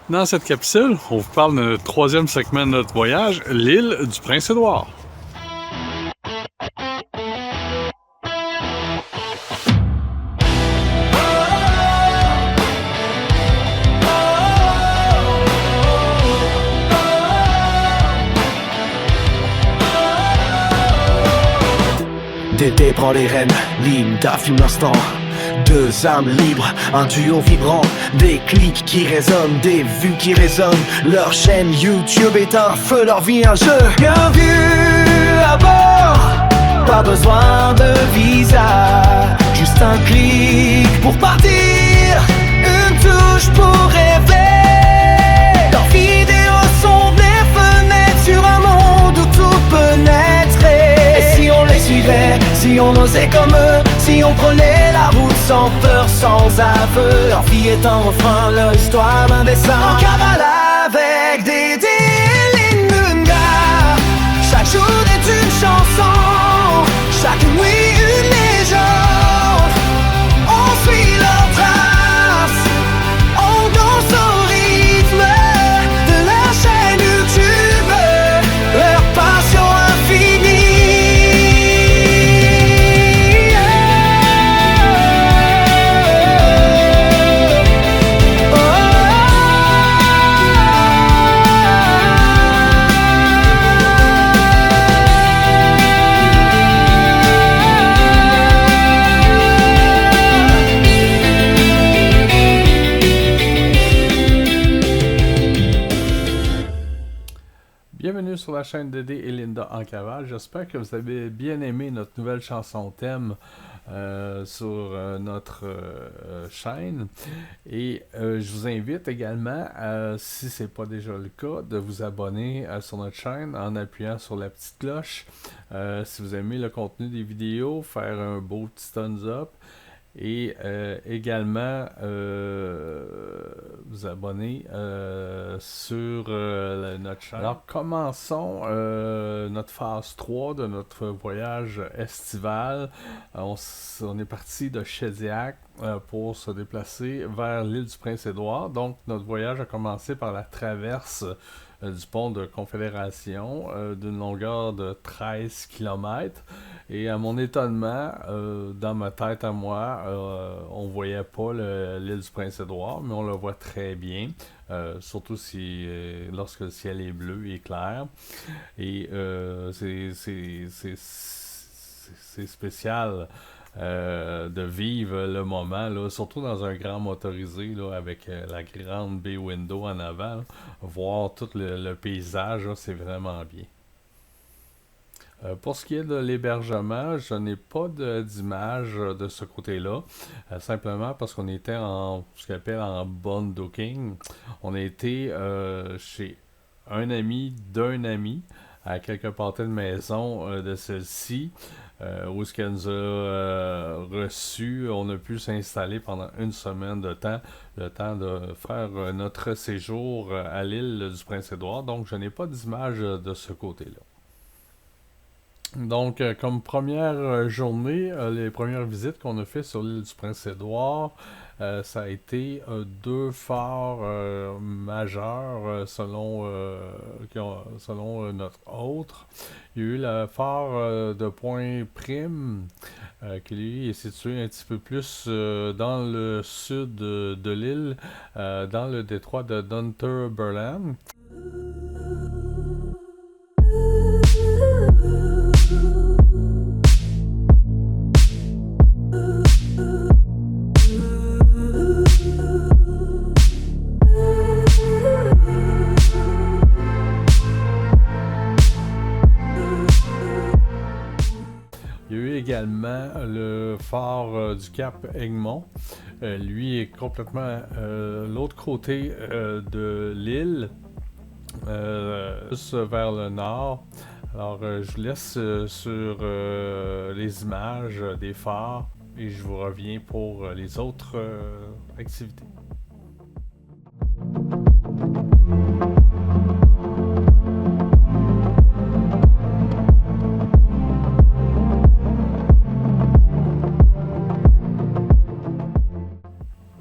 Dans cette capsule, on vous parle de notre troisième segment de notre voyage, l'île du Prince-Édouard. Dédé prend les rênes, Linda filme l'instant. Deux âmes libres, un duo vibrant. Des clics qui résonnent, des vues qui résonnent. Leur chaîne YouTube est un feu, leur vie un jeu. Bienvenue à bord, pas besoin de visa. Juste un clic pour partir, une touche pour rêver. Leurs vidéos sont des fenêtres sur un monde où tout peut naître. Et si on les suivait, si on osait comme eux, si on prenait la route sans peur, sans aveu. Leur vie est un refrain, leur histoire d'un dessin. En cavale avec des Linda. Chaque jour est une chanson, chaque nuit une légende. On suit leurs traces, on danse au rythme de leur chaîne YouTube, leur passion infinie. Bienvenue sur la chaîne Dédé et Linda en cavale. J'espère que vous avez bien aimé notre nouvelle chanson thème sur notre chaîne. Et je vous invite également, si ce n'est pas déjà le cas, de vous abonner sur notre chaîne en appuyant sur la petite cloche. Si vous aimez le contenu des vidéos, faire un beau petit thumbs up. Et également vous abonner sur notre chaîne. Alors commençons notre phase 3 de notre voyage estival. On est parti de Shediac pour se déplacer vers l'île du Prince-Édouard. Donc notre voyage a commencé par la traverse du pont de Confédération d'une longueur de 13 km. Et à mon étonnement, dans ma tête à moi, on voyait pas l'île du Prince-Édouard, mais on le voit très bien, surtout lorsque le ciel est bleu et clair. Et c'est spécial de vivre le moment, là, surtout dans un grand motorisé, là, avec la grande bay window en avant, là, voir tout le paysage, là, c'est vraiment bien. Pour ce qui est de l'hébergement, je n'ai pas d'image de ce côté-là, simplement parce qu'on était en ce qu'on appelle en boondocking. On a été chez un ami d'un ami, à quelques pâtés de maison de celle-ci, où est-ce qu'elle nous a reçus. On a pu s'installer pendant une semaine de temps, le temps de faire notre séjour à l'île du Prince-Édouard. Donc, je n'ai pas d'image de ce côté-là. Donc, comme première journée, les premières visites qu'on a fait sur l'île du Prince-Édouard, ça a été deux phares majeurs selon notre autre. Il y a eu le phare de Pointe-Prime, qui lui est situé un petit peu plus dans le sud de l'île, dans le détroit de Dunterberland. Également le phare du Cap Egmont. Lui est complètement l'autre côté de l'île, plus vers le nord. Alors je vous laisse sur les images des phares et je vous reviens pour les autres activités.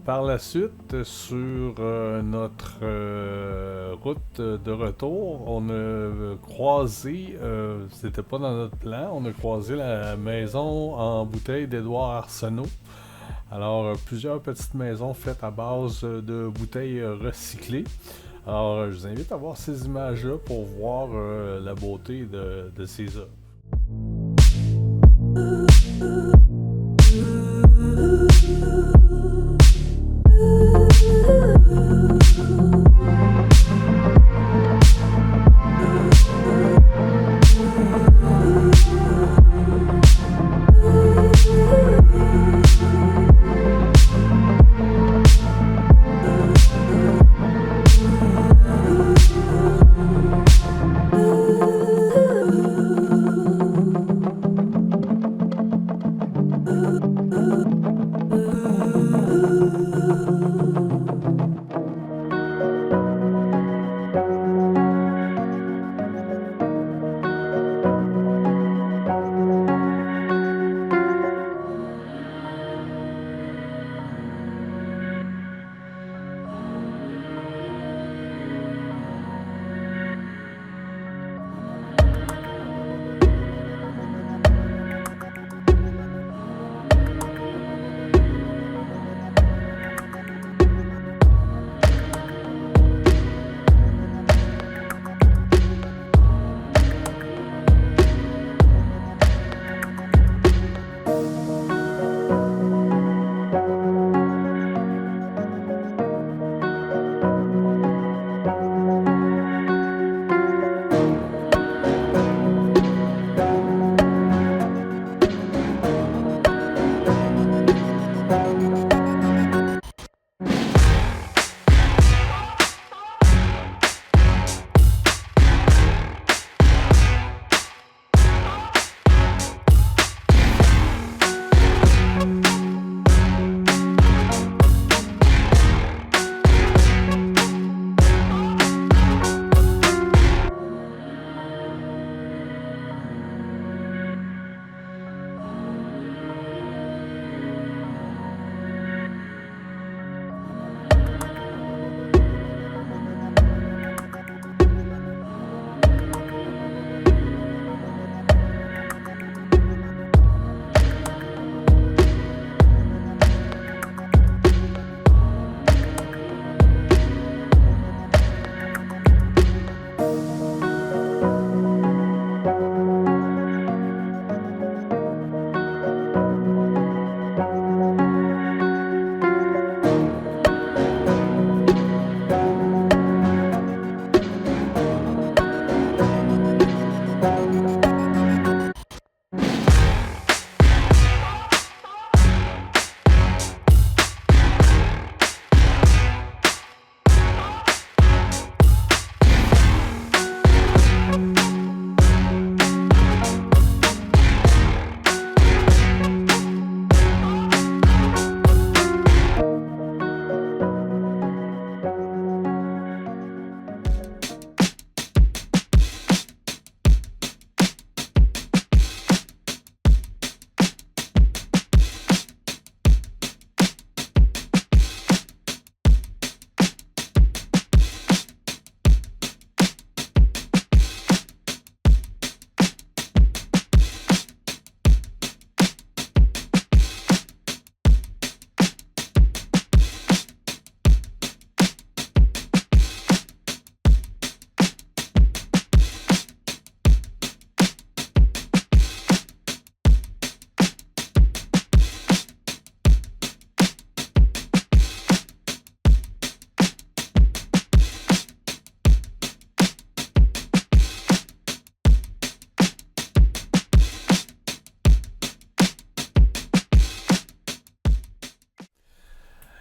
Par la la suite, sur notre route de retour, on a croisé, c'était pas dans notre plan, on a croisé la maison en bouteille d'Édouard Arsenault. Alors, plusieurs petites maisons faites à base de bouteilles recyclées. Alors, je vous invite à voir ces images-là pour voir la beauté de ces œuvres.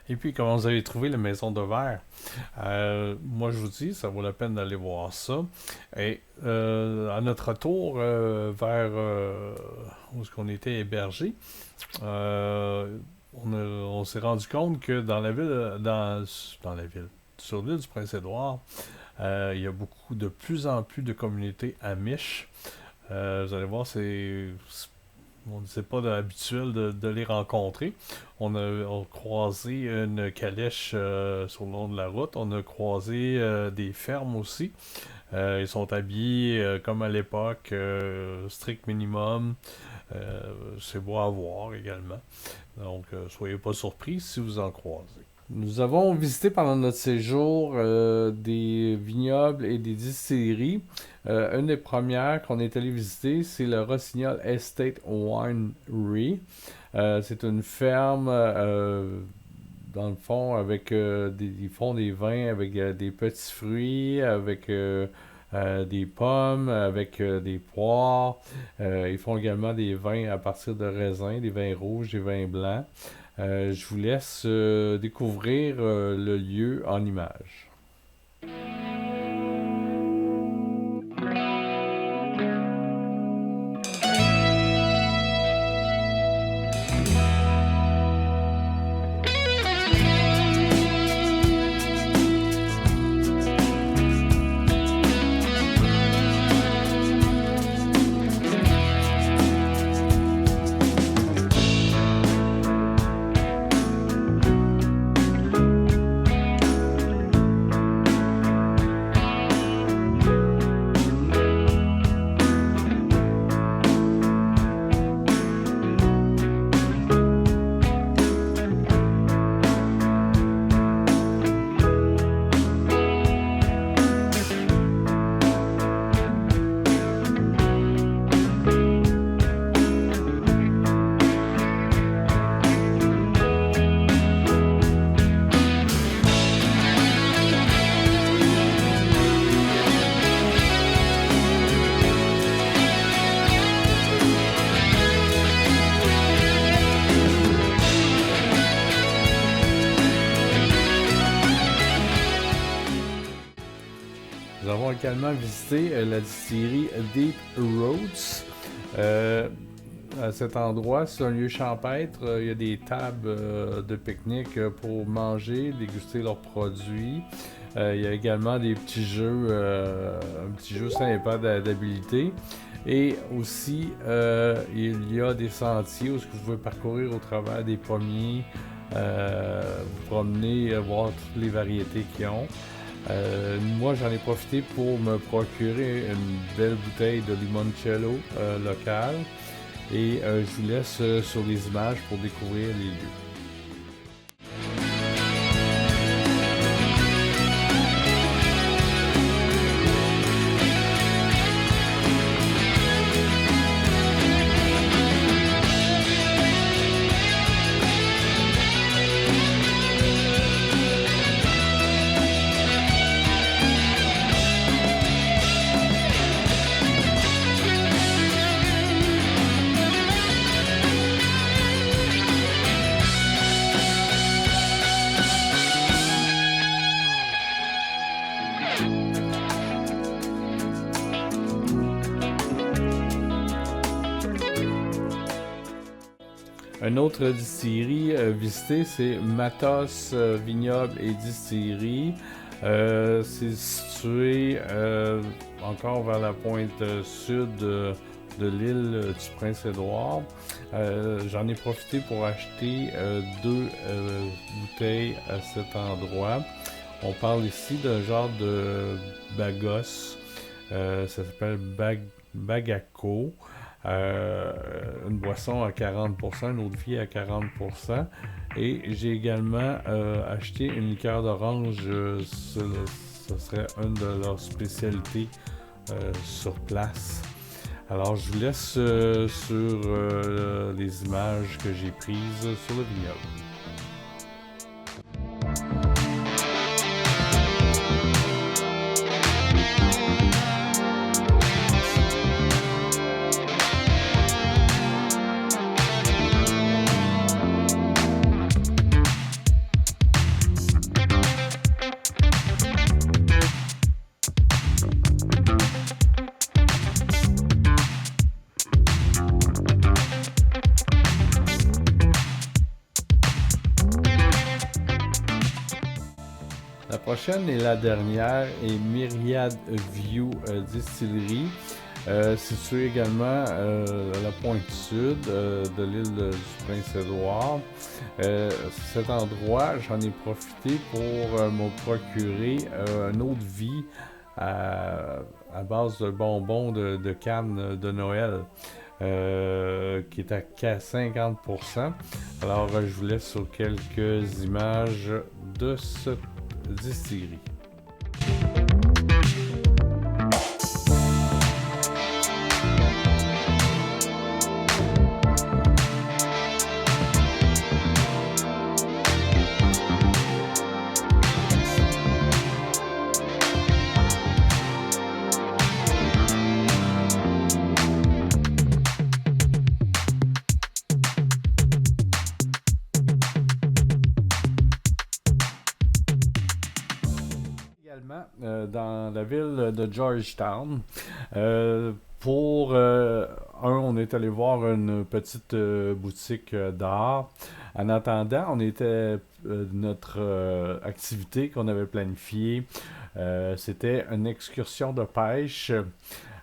Et puis, comment vous avez trouvé la maison de verre? Moi, je vous dis, ça vaut la peine d'aller voir ça. Et à notre retour vers où est-ce qu'on était hébergé, on s'est rendu compte que dans la ville, dans la ville, sur l'île du Prince-Édouard, il y a de plus en plus de communautés Amish. Vous allez voir, on ne sait pas habituel de les rencontrer. On a croisé une calèche sur le long de la route. On a croisé des fermes aussi. Ils sont habillés comme à l'époque, strict minimum. C'est beau à voir également. Donc, soyez pas surpris si vous en croisez. Nous avons visité pendant notre séjour des vignobles et des distilleries. Une des premières qu'on est allé visiter, c'est le Rossignol Estate Winery. C'est une ferme, dans le fond, avec ils font des vins avec des petits fruits, avec des pommes, avec des poires. Ils font également des vins à partir de raisins, des vins rouges, des vins blancs. Je vous laisse découvrir le lieu en images. Nous avons également visité la distillerie Deep Roots. À cet endroit, c'est un lieu champêtre. Il y a des tables de pique-nique pour manger, déguster leurs produits. Il y a également des petits jeux, un petit jeu sympa d'habilité. Et aussi, il y a des sentiers où vous pouvez parcourir au travers des pommiers, vous promener, voir toutes les variétés qu'ils ont. Moi, j'en ai profité pour me procurer une belle bouteille de limoncello local. Et je vous laisse sur les images pour découvrir les lieux. Une autre distillerie visitée, c'est Matos Vignoble et Distillerie. C'est situé encore vers la pointe sud de l'île du Prince-Édouard. J'en ai profité pour acheter 2 bouteilles à cet endroit. On parle ici d'un genre de bagos. Ça s'appelle Bagaco. Une boisson à 40%, une eau de vie à 40%. Et j'ai également acheté une liqueur d'orange. Ce serait une de leurs spécialités sur place. Alors, je vous laisse sur les images que j'ai prises sur le vignoble. La prochaine et la dernière est Myriad View Distillery. situé également à la pointe sud de l'île du Prince-Édouard. Cet endroit, j'en ai profité pour me procurer une eau de vie à base de bonbons de canne de Noël. Qui est à 50%. Alors, je vous laisse sur quelques images de cette distillerie. Dans la ville de Georgetown. On est allé voir une petite boutique d'art. En attendant, notre activité qu'on avait planifiée, c'était une excursion de pêche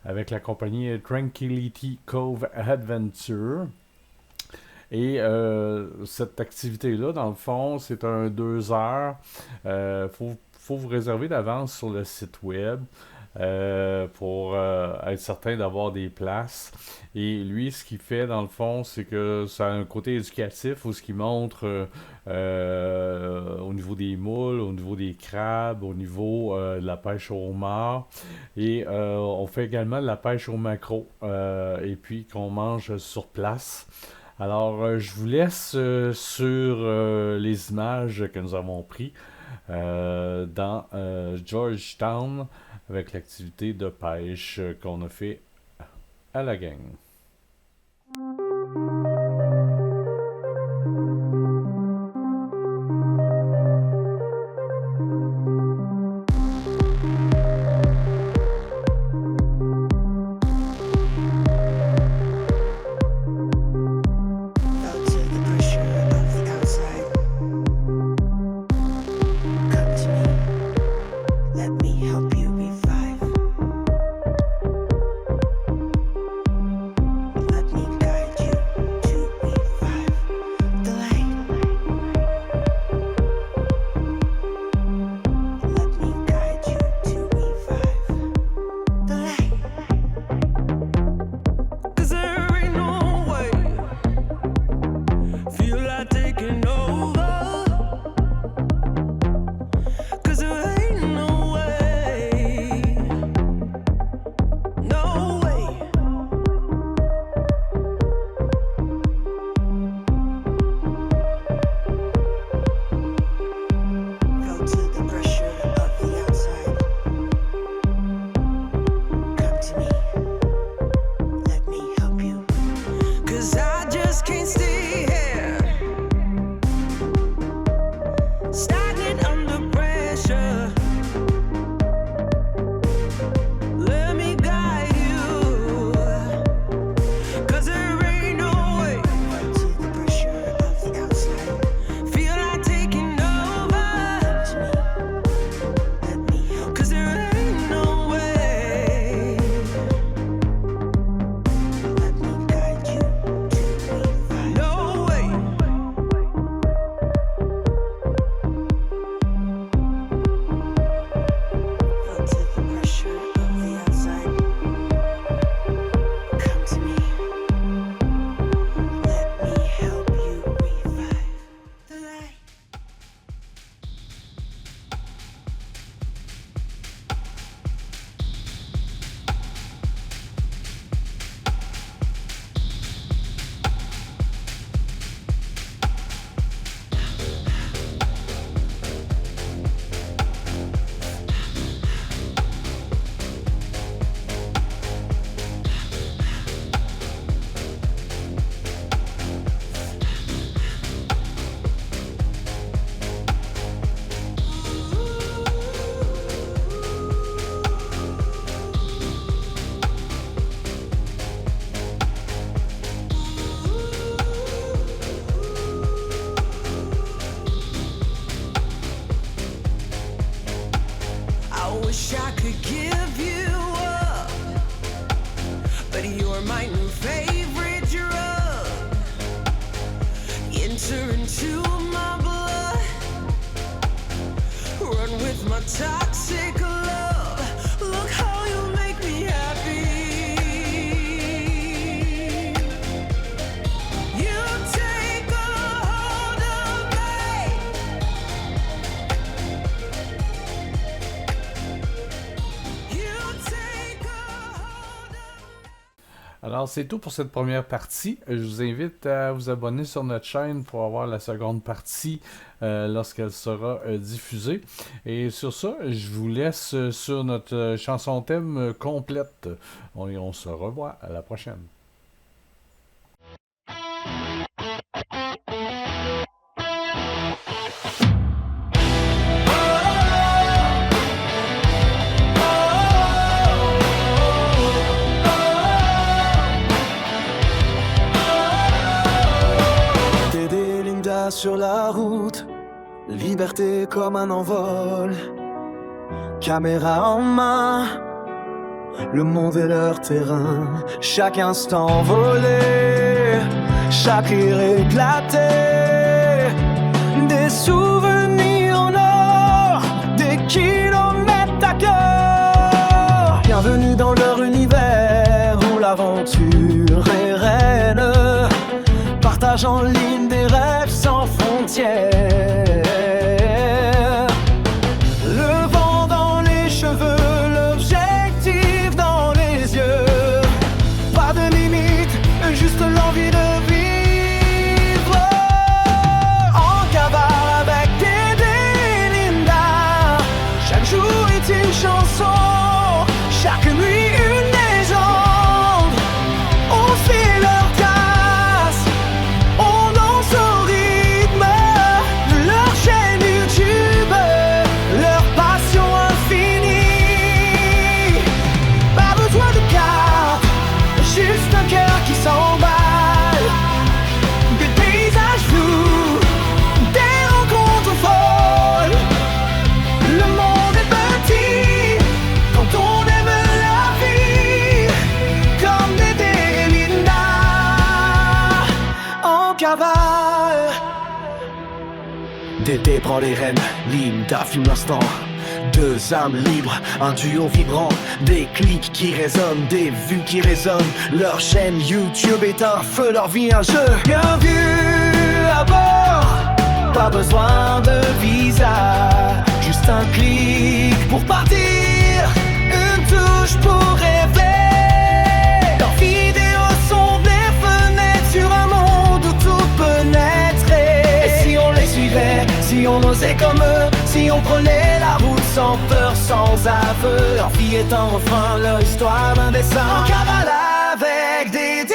avec la compagnie Tranquility Cove Adventure. Et cette activité-là, dans le fond, c'est un 2 heures. Faut vous réserver d'avance sur le site web pour être certain d'avoir des places. Et lui, ce qu'il fait, dans le fond, c'est que ça a un côté éducatif où ce qu'il montre au niveau des moules, au niveau des crabes, au niveau de la pêche au homard. Et on fait également de la pêche au maquereau et puis qu'on mange sur place. Alors, je vous laisse sur les images que nous avons prises dans Georgetown avec l'activité de pêche qu'on a fait à la gang. wish I could give you up, toxic love. Look how you make me happy. You take a hold of me. You take a hold of me. Alors, c'est tout pour cette première partie. Je vous invite à vous abonner sur notre chaîne pour avoir la seconde partie lorsqu'elle sera diffusée. Et sur ça, je vous laisse sur notre chanson thème complète. On se revoit à la prochaine. Dédé Linda sur la route, liberté comme un envol. Caméra en main, le monde est leur terrain. Chaque instant volé, chaque rire éclaté. Des souvenirs en or, des kilomètres à cœur. Bienvenue dans leur univers où l'aventure est reine. Partage en ligne des rêves sans frontières. Le vent dans les cheveux, l'objectif dans les yeux. Pas de limite, juste l'envie de vivre. En cavale avec Dédé et Linda. Chaque jour est une chanson, chaque nuit une légende. On suit leur trace, on danse au rythme de leur chaîne YouTube, leur passion infinie. Pas besoin de carte, juste un cœur qui s'emballe. Des paysages flous, des rencontres folles. Le monde est petit quand on aime la vie, comme Dédé et Linda en cavale. Dédé prend les rênes, Linda filme l'instant. Deux âmes libres, un duo vibrant. Des clics qui résonnent, des vues qui résonnent. Leur chaîne YouTube est un feu, leur vie un jeu. Bien vu à bord, pas besoin de visa. Juste un clic pour partir, une touche pour rêver. Leurs vidéos sont des fenêtres sur un monde où tout peut naître. Et si on les suivait, si on osait comme eux, si on prenait la route sans peur, sans aveu. Leur vie est un refrain, leur histoire un dessin. En cavale avec Dédé